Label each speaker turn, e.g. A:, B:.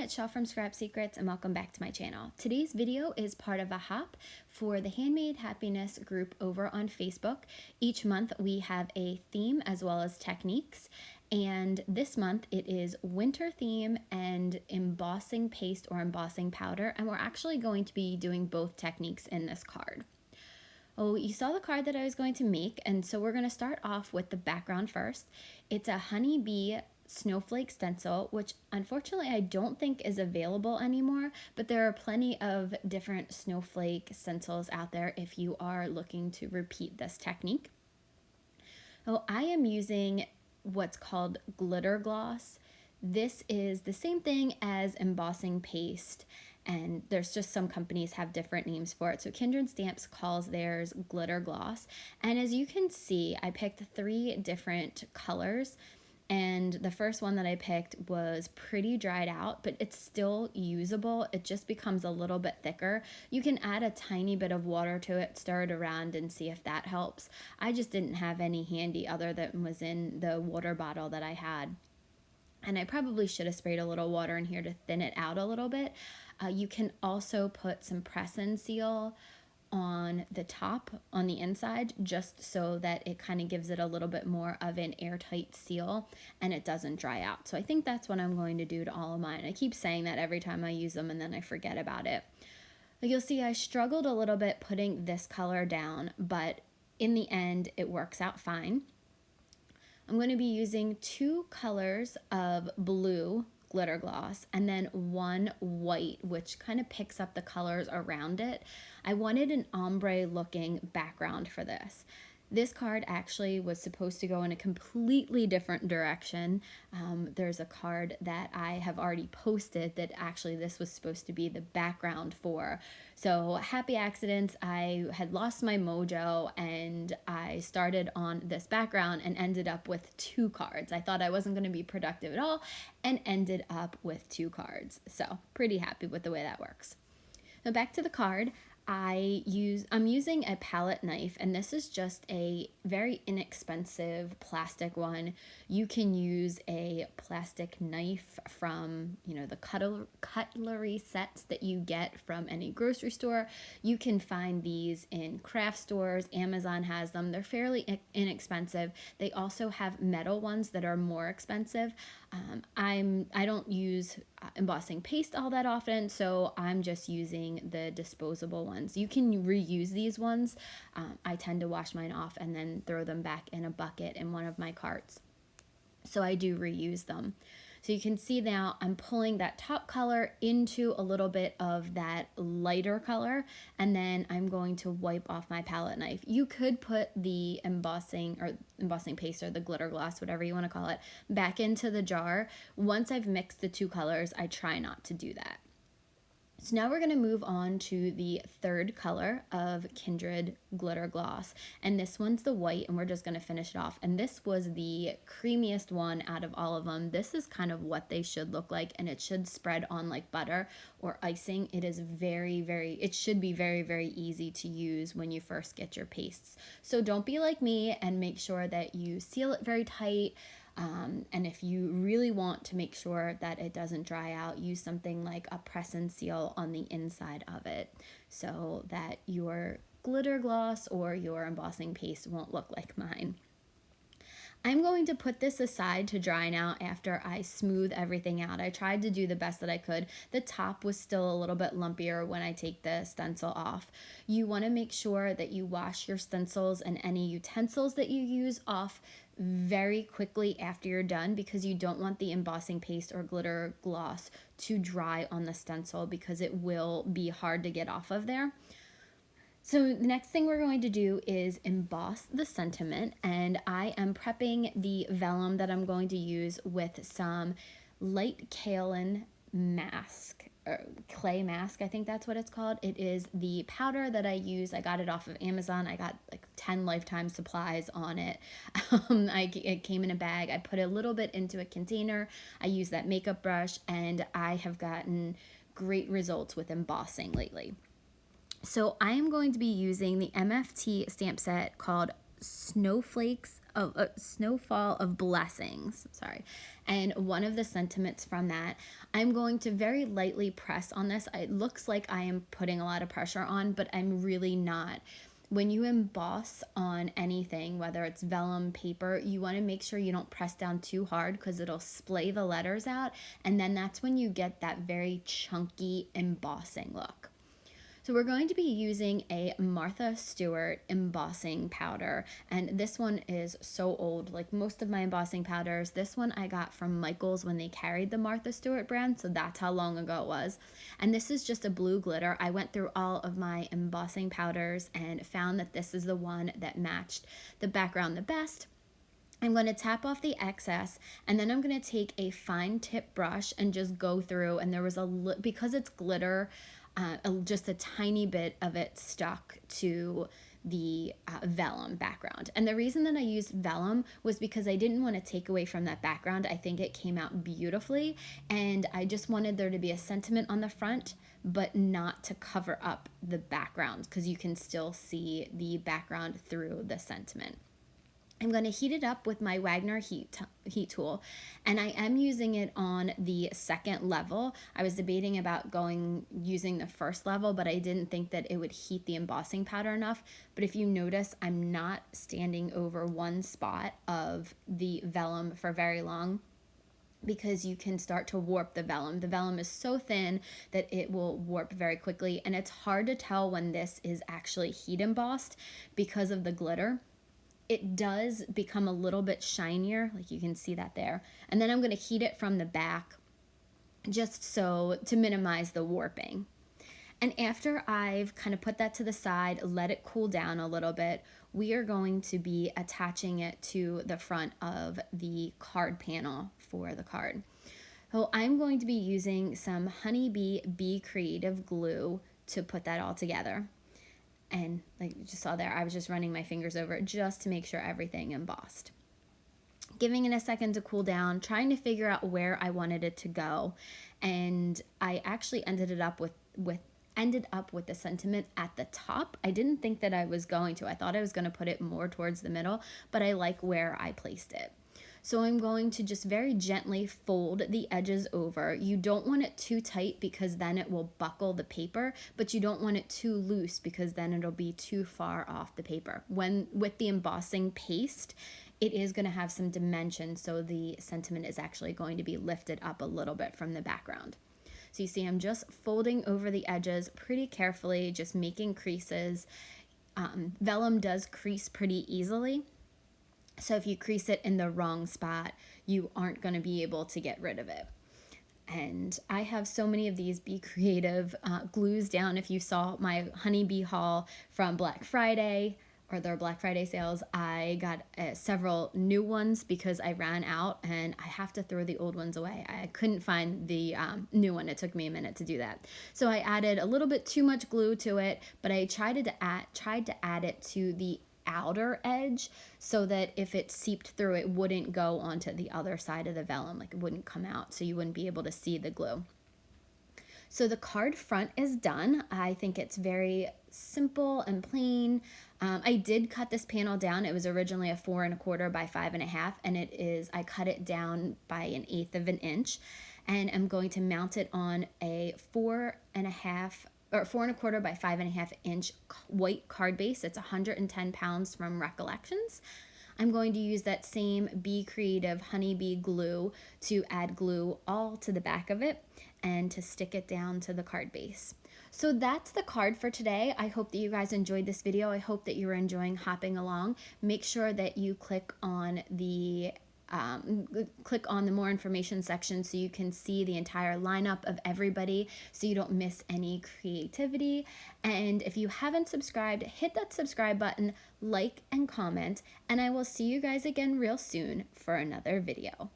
A: it's Shell from Scrap Secrets and welcome back to my channel. Today's video is part of a hop for the Handmade Happiness group over on Facebook. Each month we have a theme as well as techniques, and this month it is winter theme and embossing paste or embossing powder, and we're actually going to be doing both techniques in this card. Oh, you saw the card that I was going to make, and so we're going to start off with the background first. It's a honeybee snowflake stencil, which unfortunately I don't think is available anymore, but there are plenty of different snowflake stencils out there if you are looking to repeat this technique. Oh, I am using what's called glitter gloss. This is the same thing as embossing paste, and there's just some companies have different names for it. So Kindred Stamps calls theirs glitter gloss. And as you can see, I picked 3 different colors. And the first one that I picked was pretty dried out, but it's still usable. It just becomes a little bit thicker. You can add a tiny bit of water to it, stir it around, and see if that helps. I just didn't have any handy other than was in the water bottle that I had. And I probably should have sprayed a little water in here to thin it out a little bit. You can also put some press-in seal on the top, on the inside, just so that it kind of gives it a little bit more of an airtight seal and it doesn't dry out. So I think that's what I'm going to do to all of mine. I keep saying that every time I use them and then I forget about it. You'll see I struggled a little bit putting this color down, but in the end it works out fine. I'm going to be using 2 colors of blue glitter gloss and then 1 white, which kind of picks up the colors around it. I wanted an ombre looking background for this. This card actually was supposed to go in a completely different direction. There's a card that I have already posted that actually this was supposed to be the background for. So happy accidents, I had lost my mojo and I started on this background and ended up with 2 cards. I thought I wasn't going to be productive at all and ended up with 2 cards. So pretty happy with the way that works. Now back to the card. I'm using a palette knife, and this is just a very inexpensive plastic one. You can use a plastic knife from, the cutlery sets that you get from any grocery store. You can find these in craft stores. Amazon has them. They're fairly inexpensive. They also have metal ones that are more expensive. I don't use embossing paste all that often, so I'm just using the disposable ones. You can reuse these ones. I tend to wash mine off and then throw them back in a bucket in one of my carts. So I do reuse them. So you can see now I'm pulling that top color into a little bit of that lighter color, and then I'm going to wipe off my palette knife. You could put the embossing paste or the glitter gloss, whatever you want to call it, back into the jar. Once I've mixed the 2 colors, I try not to do that. So now we're going to move on to the 3rd color of Kindred Glitter Gloss, and this one's the white, and we're just going to finish it off. And this was the creamiest one out of all of them. This is kind of what they should look like, and it should spread on like butter or icing. It is it should be very, very easy to use when you first get your pastes. So don't be like me and make sure that you seal it very tight. And if you really want to make sure that it doesn't dry out, use something like a press and seal on the inside of it so that your glitter gloss or your embossing paste won't look like mine. I'm going to put this aside to dry now after I smooth everything out. I tried to do the best that I could. The top was still a little bit lumpier when I take the stencil off. You want to make sure that you wash your stencils and any utensils that you use off very quickly after you're done, because you don't want the embossing paste or glitter gloss to dry on the stencil because it will be hard to get off of there. So the next thing we're going to do is emboss the sentiment, and I am prepping the vellum that I'm going to use with some light kaolin mask, or clay mask, I think that's what it's called. It is the powder that I use. I got it off of Amazon. I got like 10 lifetime supplies on it. It came in a bag. I put a little bit into a container. I use that makeup brush, and I have gotten great results with embossing lately. So I am going to be using the MFT stamp set called Snowflakes a snowfall of blessings, sorry. And one of the sentiments from that, I'm going to very lightly press on this. It looks like I am putting a lot of pressure on, but I'm really not. When you emboss on anything, whether it's vellum, paper, you want to make sure you don't press down too hard because it'll splay the letters out. And then that's when you get that very chunky embossing look. So we're going to be using a Martha Stewart embossing powder, and this one is so old. Like most of my embossing powders, this one I got from Michael's when they carried the Martha Stewart brand, so that's how long ago it was. And this is just a blue glitter. I went through all of my embossing powders and found that this is the one that matched the background the best. I'm going to tap off the excess, and then I'm going to take a fine tip brush and just go through, and there was because it's glitter, just a tiny bit of it stuck to the vellum background. And the reason that I used vellum was because I didn't want to take away from that background. I think it came out beautifully, and I just wanted there to be a sentiment on the front, but not to cover up the background, because you can still see the background through the sentiment. I'm going to heat it up with my Wagner heat tool, and I am using it on the second level. I was debating about using the first level, but I didn't think that it would heat the embossing powder enough. But if you notice, I'm not standing over one spot of the vellum for very long, because you can start to warp the vellum. The vellum is so thin that it will warp very quickly, and it's hard to tell when this is actually heat embossed because of the glitter. It does become a little bit shinier, like you can see that there. And then I'm going to heat it from the back just so to minimize the warping. And after I've kind of put that to the side, let it cool down a little bit, we are going to be attaching it to the front of the card panel for the card. So I'm going to be using some Honeybee Bee Creative glue to put that all together. And like you just saw there, I was just running my fingers over it just to make sure everything embossed. Giving it a second to cool down, trying to figure out where I wanted it to go. And I actually ended up with the sentiment at the top. I didn't think that I was going to. I thought I was going to put it more towards the middle, but I like where I placed it. So I'm going to just very gently fold the edges over. You don't want it too tight because then it will buckle the paper, but you don't want it too loose because then it'll be too far off the paper. With the embossing paste, it is going to have some dimension, so the sentiment is actually going to be lifted up a little bit from the background. So you see I'm just folding over the edges pretty carefully, just making creases. Vellum does crease pretty easily. So if you crease it in the wrong spot, you aren't going to be able to get rid of it. And I have so many of these Be Creative glues down. If you saw my Honeybee haul from Black Friday or their Black Friday sales, I got several new ones because I ran out and I have to throw the old ones away. I couldn't find the new one. It took me a minute to do that. So I added a little bit too much glue to it, but I tried to add it to the outer edge so that if it seeped through, it wouldn't go onto the other side of the vellum, like it wouldn't come out, so you wouldn't be able to see the glue. So the card front is done. I think it's very simple and plain. I did cut this panel down. It was originally a 4 1/4 by 5 1/2, and I cut it down by 1/8 of an inch, and I'm going to mount it on a 4 1/4 by 5 1/2 inch white card base. It's 110 pounds from Recollections. I'm going to use that same Be Creative Honeybee glue to add glue all to the back of it and to stick it down to the card base. So that's the card for today. I hope that you guys enjoyed this video. I hope that you were enjoying hopping along. Make sure that you click on the more information section so you can see the entire lineup of everybody so you don't miss any creativity. And if you haven't subscribed, hit that subscribe button, like and comment, and I will see you guys again real soon for another video.